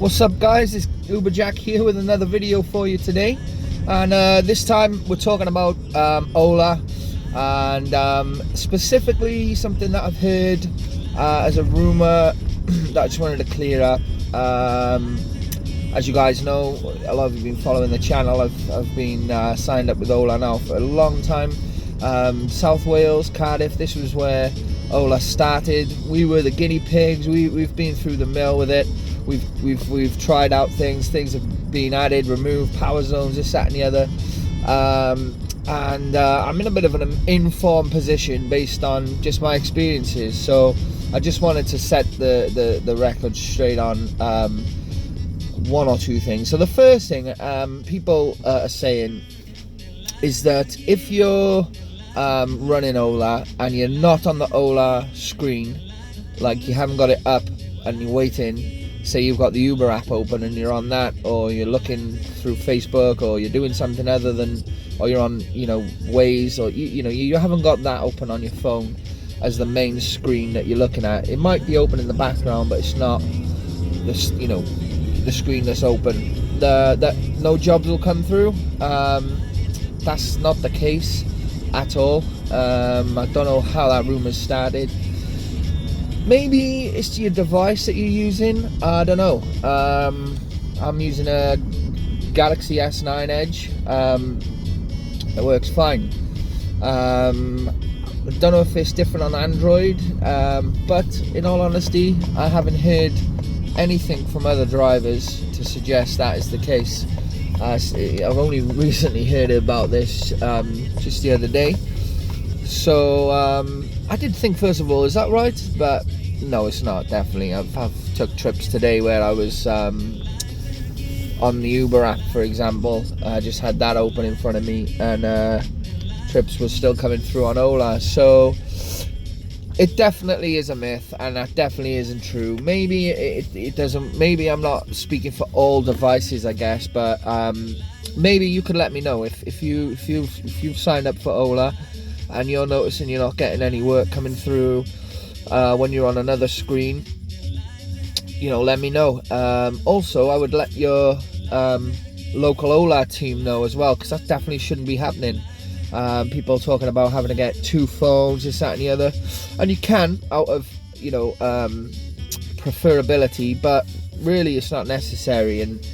What's up, guys? It's Uber Jack here with another video for you today, and this time we're talking about Ola, and specifically something that I've heard as a rumor that I just wanted to clear up. As you guys know, a lot of you have been following the channel. I've been signed up with Ola now for a long time. South Wales, Cardiff, this was where Ola started. We were the guinea pigs. We've been through the mill with it. We've tried out things have been added, removed, power zones, this, that and the other, and I'm in a bit of an informed position based on just my experiences. So I just wanted to set the record straight on one or two things. So the first thing people are saying is that if you're running Ola and you're not on the Ola screen, like you haven't got it up and you're waiting, say you've got the Uber app open and you're on that, or you're looking through Facebook, or you're doing something other than, or you're on, Waze, or you haven't got that open on your phone as the main screen that you're looking at. It might be open in the background, but it's not the screen that's open. That no jobs will come through. That's not the case at all. I don't know how that rumor started. Maybe it's your device that you're using. I don't know. I'm using a Galaxy S9 Edge. It works fine. I don't know if it's different on Android, but in all honesty, I haven't heard anything from other drivers to suggest that is the case. I've only recently heard about this just the other day. So I did think, first of all, is that right? But no, it's not, definitely. I've took trips today where I was on the Uber app, for example. I just had that open in front of me, and trips were still coming through on Ola. So it definitely is a myth, and that definitely isn't true. Maybe it doesn't. Maybe I'm not speaking for all devices, I guess, but maybe you could let me know if you've signed up for Ola and you're noticing you're not getting any work coming through when you're on another screen. Let me know. Also, I would let your local Ola team know as well, because that definitely shouldn't be happening. People talking about having to get two phones, this, that and the other, and you can, out of preferability, but really it's not necessary. And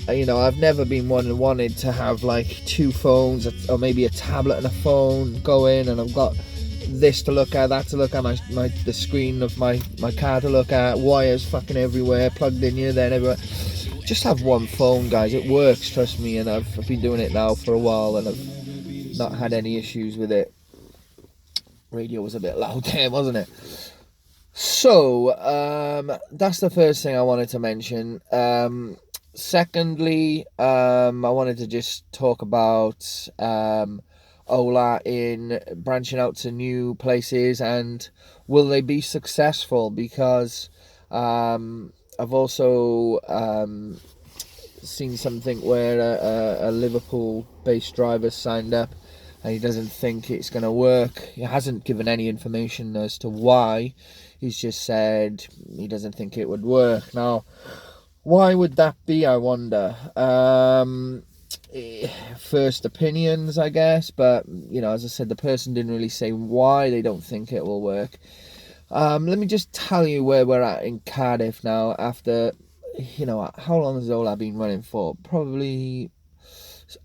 I've never been one who wanted to have like two phones, or maybe a tablet and a phone going, and I've got this to look at, that to look at, the screen of my car to look at, wires fucking everywhere, plugged in here, then everywhere. Just have one phone, guys. It works, trust me, and I've been doing it now for a while, and I've not had any issues with it. Radio was a bit loud there, wasn't it? So that's the first thing I wanted to mention. Secondly, I wanted to just talk about Ola in branching out to new places, and will they be successful? Because I've also seen something where a Liverpool-based driver signed up, and he doesn't think it's going to work. He hasn't given any information as to why. He's just said he doesn't think it would work. Now, why would that be, I wonder? First opinions, I guess, but as I said, the person didn't really say why they don't think it will work. Let me just tell you where we're at in Cardiff now. After how long has Ola been running for? Probably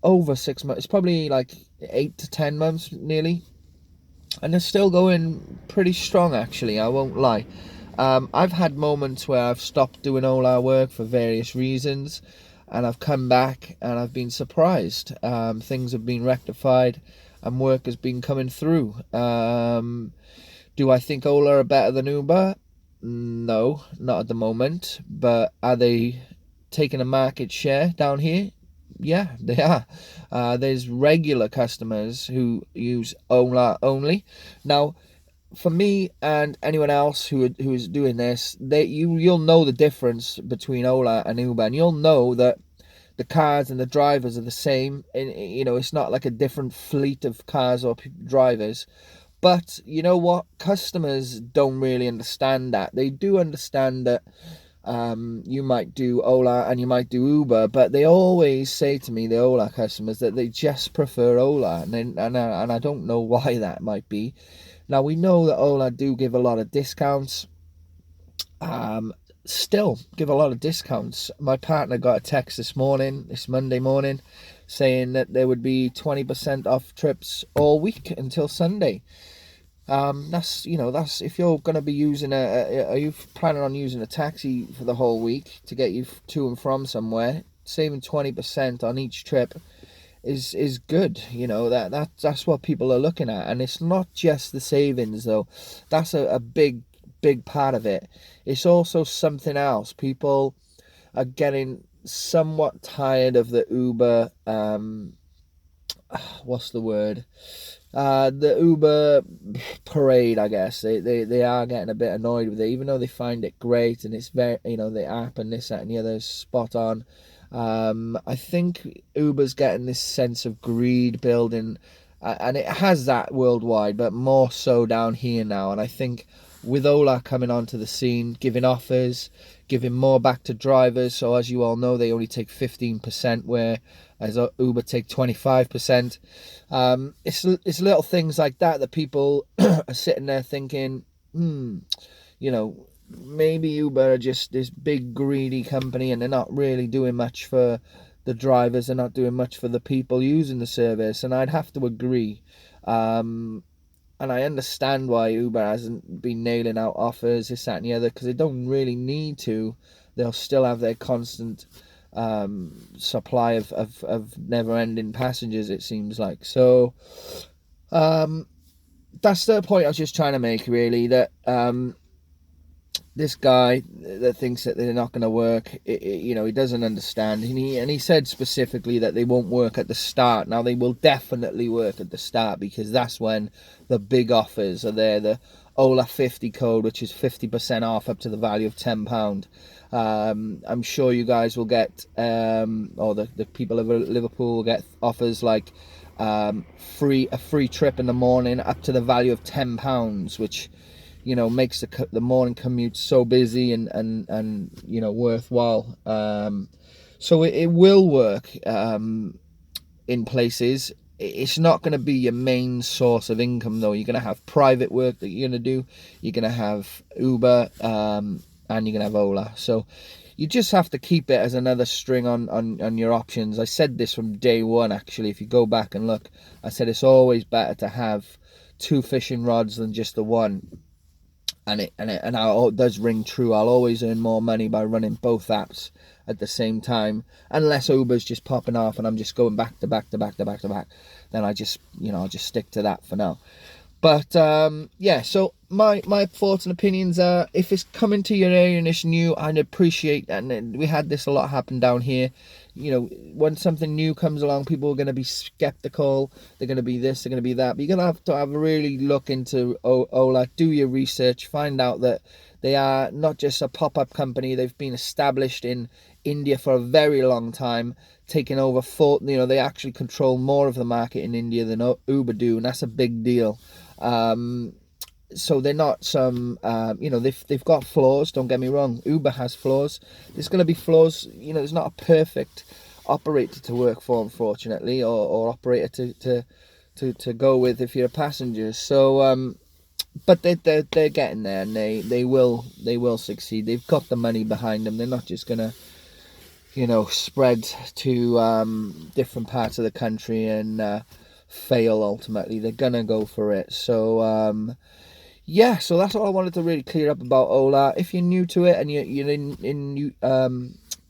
over 6 months. It's probably like 8 to 10 months nearly, and they're still going pretty strong, actually, I won't lie. I've had moments where I've stopped doing Ola work for various reasons, and I've come back and I've been surprised. Things have been rectified and work has been coming through. Do I think Ola are better than Uber? No, not at the moment. But are they taking a market share down here? Yeah, they are. There's regular customers who use Ola only. Now, for me and anyone else who is doing this, you'll know the difference between Ola and Uber, and you'll know that the cars and the drivers are the same. And it's not like a different fleet of cars or drivers. But you know what? Customers don't really understand that. They do understand that You might do Ola and you might do Uber, but they always say to me, the Ola customers, that they just prefer Ola, and I don't know why that might be. Now, we know that Ola do give a lot of discounts. Um, Still give a lot of discounts. My partner got a text this Monday morning, saying that there would be 20% off trips all week until Sunday. That's if you're going to be using are you planning on using a taxi for the whole week to get you to and from somewhere, saving 20% on each trip is good. That's what people are looking at, and it's not just the savings though. That's a big part of it. It's also something else. People are getting somewhat tired of the Uber, what's the word, the Uber parade, I guess. They are getting a bit annoyed with it, even though they find it great and it's very, the app and this, that and the other is spot on. I think Uber's getting this sense of greed building, and it has that worldwide, but more so down here now. And I think with Ola coming onto the scene, giving offers, giving more back to drivers. So as you all know, they only take 15%, whereas Uber take 25%. It's little things like that people are sitting there thinking, maybe Uber are just this big greedy company and they're not really doing much for the drivers. They're not doing much for the people using the service. And I'd have to agree. And I understand why Uber hasn't been nailing out offers, this, that and the other, because they don't really need to. They'll still have their constant supply of never-ending passengers, it seems like. So that's the point I was just trying to make, really, that this guy that thinks that they're not going to work, he doesn't understand. And he said specifically that they won't work at the start. Now, they will definitely work at the start, because that's when the big offers are there. The Ola 50 code, which is 50% off up to the value of £10. I'm sure you guys will get, or the people of Liverpool will get offers like a free trip in the morning up to the value of £10, which makes the morning commute so busy and worthwhile. So it will work in places. It's not going to be your main source of income though. You're going to have private work that you're going to do. You're going to have Uber, and you're going to have Ola. So you just have to keep it as another string on your options. I said this from day one, actually. If you go back and look, I said it's always better to have two fishing rods than just the one. And it does ring true. I'll always earn more money by running both apps at the same time, unless Uber's just popping off and I'm just going back to back. Then I just I'll just stick to that for now. But yeah, so my thoughts and opinions are, if it's coming to your area and it's new, I'd appreciate that. And we had this a lot happen down here. When something new comes along, people are going to be skeptical. They're going to be this, they're going to be that. But you're going to have a really look into Ola, do your research, find out that they are not just a pop-up company. They've been established in India for a very long time, taking over they actually control more of the market in India than Uber do, and that's a big deal. So they're not some, they've got flaws, don't get me wrong. Uber has flaws. There's going to be flaws. There's not a perfect operator to work for, unfortunately, or operator to go with if you're a passenger. So, but they're getting there, and they will succeed. They've got the money behind them. They're not just going to, spread to different parts of the country and fail ultimately. They're going to go for it. So, yeah, so that's all I wanted to really clear up about Ola. If you're new to it and you're in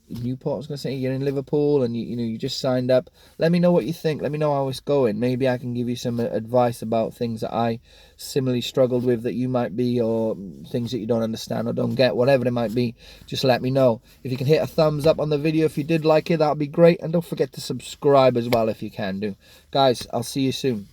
Newport, I was going to say, you're in Liverpool and you just signed up, let me know what you think. Let me know how it's going. Maybe I can give you some advice about things that I similarly struggled with that you might be, or things that you don't understand or don't get, whatever it might be. Just let me know. If you can hit a thumbs up on the video if you did like it, that would be great. And don't forget to subscribe as well if you can do. Guys, I'll see you soon.